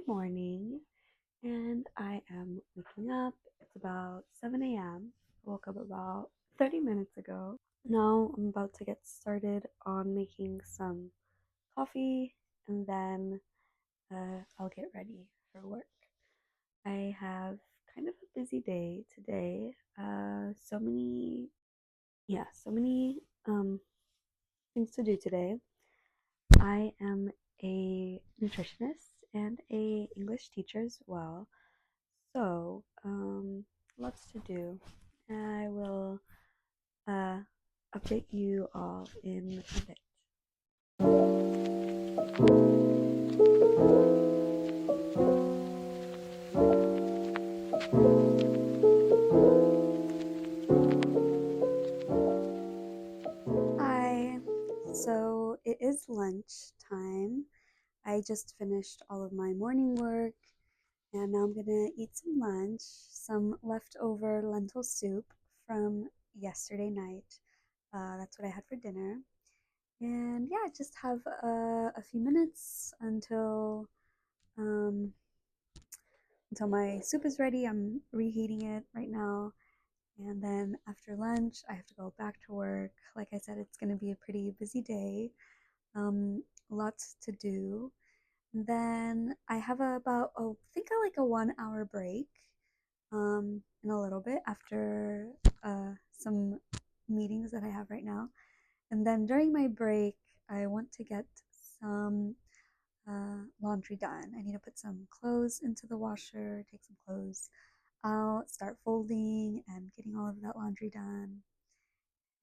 Good morning, and I am waking up. It's about 7 a.m. I woke up about 30 minutes ago. Now I'm about to get started on making some coffee, and then I'll get ready for work. I have kind of a busy day today. So many things to do today. I am a nutritionist and a English teacher as well. So, lots to do. I will uh, update you all in a bit. Hi. So it is lunch time. I just finished all of my morning work and now I'm gonna eat some lunch, some leftover lentil soup from yesterday night. That's what I had for dinner. And yeah, just have a few minutes um, until my soup is ready. I'm reheating it right now. And then after lunch, I have to go back to work. Like I said, it's going to be a pretty busy day. Lots to do. And then I have like a 1 hour break in a little bit after some meetings that I have right now. And then during my break, I want to get some laundry done. I need to put some clothes into the washer, take some clothes out, start folding and getting all of that laundry done.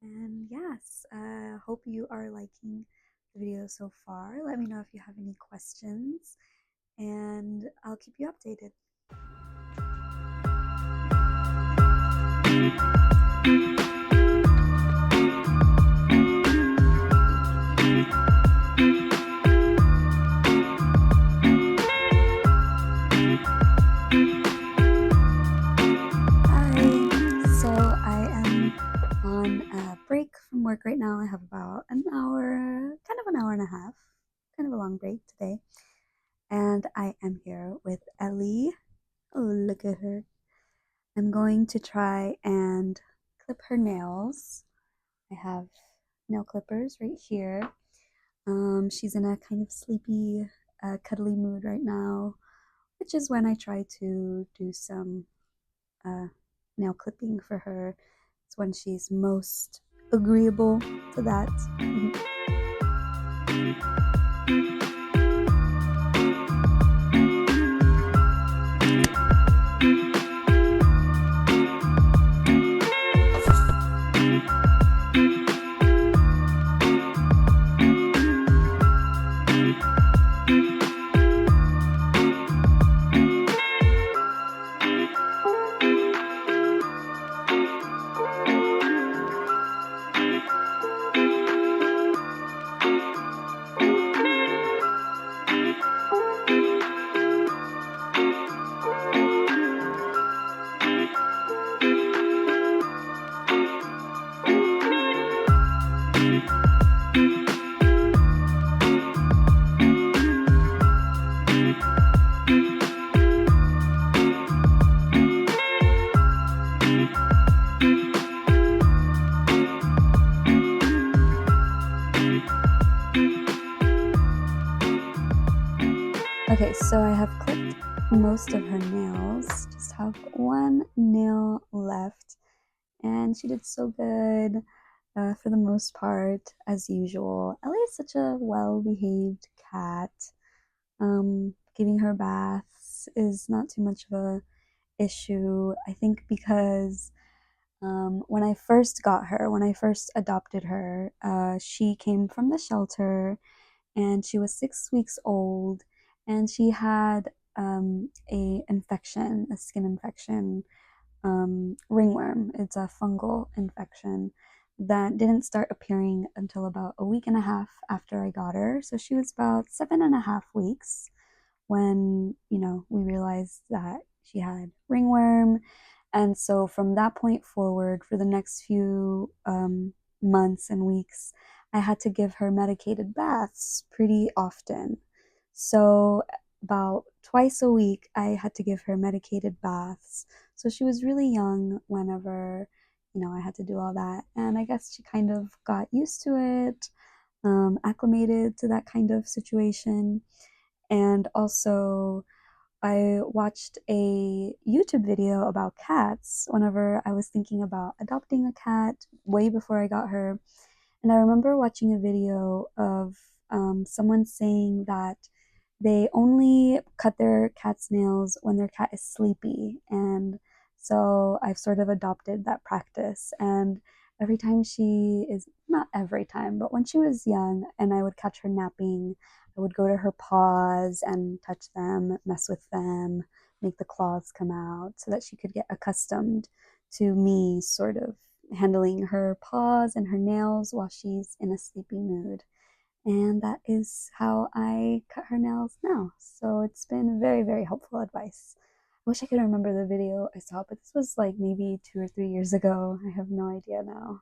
And yes, hope you are liking the video so far. Let me know if you have any questions, and I'll keep you updated. On a break from work right now. I have about an hour, kind of an hour and a half, kind of a long break today. And I am here with Ellie. Oh, look at her. I'm going to try and clip her nails. I have nail clippers right here. She's in a kind of sleepy, cuddly mood right now, which is when I try to do some nail clipping for her. It's when she's most agreeable to that. Okay, so I have clipped most of her nails, just have one nail left, and she did so good for the most part, as usual. Ellie is such a well-behaved cat. Giving her baths is not too much of a issue, I think, because when I first got her, when I first adopted her, she came from the shelter and she was 6 weeks old, and she had a skin infection, ringworm. It's a fungal infection that didn't start appearing until about a week and a half after I got her. So she was about 7.5 weeks when, we realized that she had ringworm. And so from that point forward, for the next few months and weeks, I had to give her medicated baths pretty often. So about twice a week, I had to give her medicated baths. So she was really young whenever, I had to do all that. And I guess she kind of got used to it, acclimated to that kind of situation. And also, I watched a YouTube video about cats whenever I was thinking about adopting a cat way before I got her. And I remember watching a video of someone saying that they only cut their cat's nails when their cat is sleepy. And so I've sort of adopted that practice. And every time she is, not every time, but when she was young and I would catch her napping, I would go to her paws and touch them, mess with them, make the claws come out so that she could get accustomed to me sort of handling her paws and her nails while she's in a sleepy mood. And that is how I cut her nails now. So it's been very, very helpful advice. I wish I could remember the video I saw, but this was like maybe 2 or 3 years ago. I have no idea now.